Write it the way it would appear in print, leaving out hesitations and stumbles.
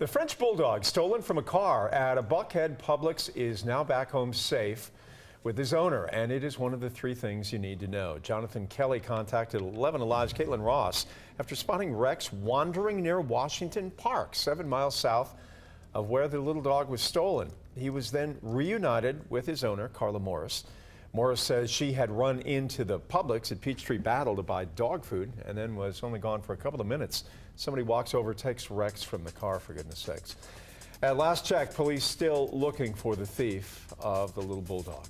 The French Bulldog stolen from a car at a Buckhead Publix is now back home safe with his owner, and it is one of the three things you need to know. Jonathan Kelly contacted 11 Alive's Caitlin Ross after spotting Rex wandering near Washington Park, 7 miles south of where the little dog was stolen. He was then reunited with his owner, Carla Morris. Morris says she had run into the Publix at Peachtree Battle to buy dog food and then was only gone for a couple of minutes. Somebody walks over, takes Rex from the car, for goodness sakes. At last check, police still looking for the thief of the little bulldog.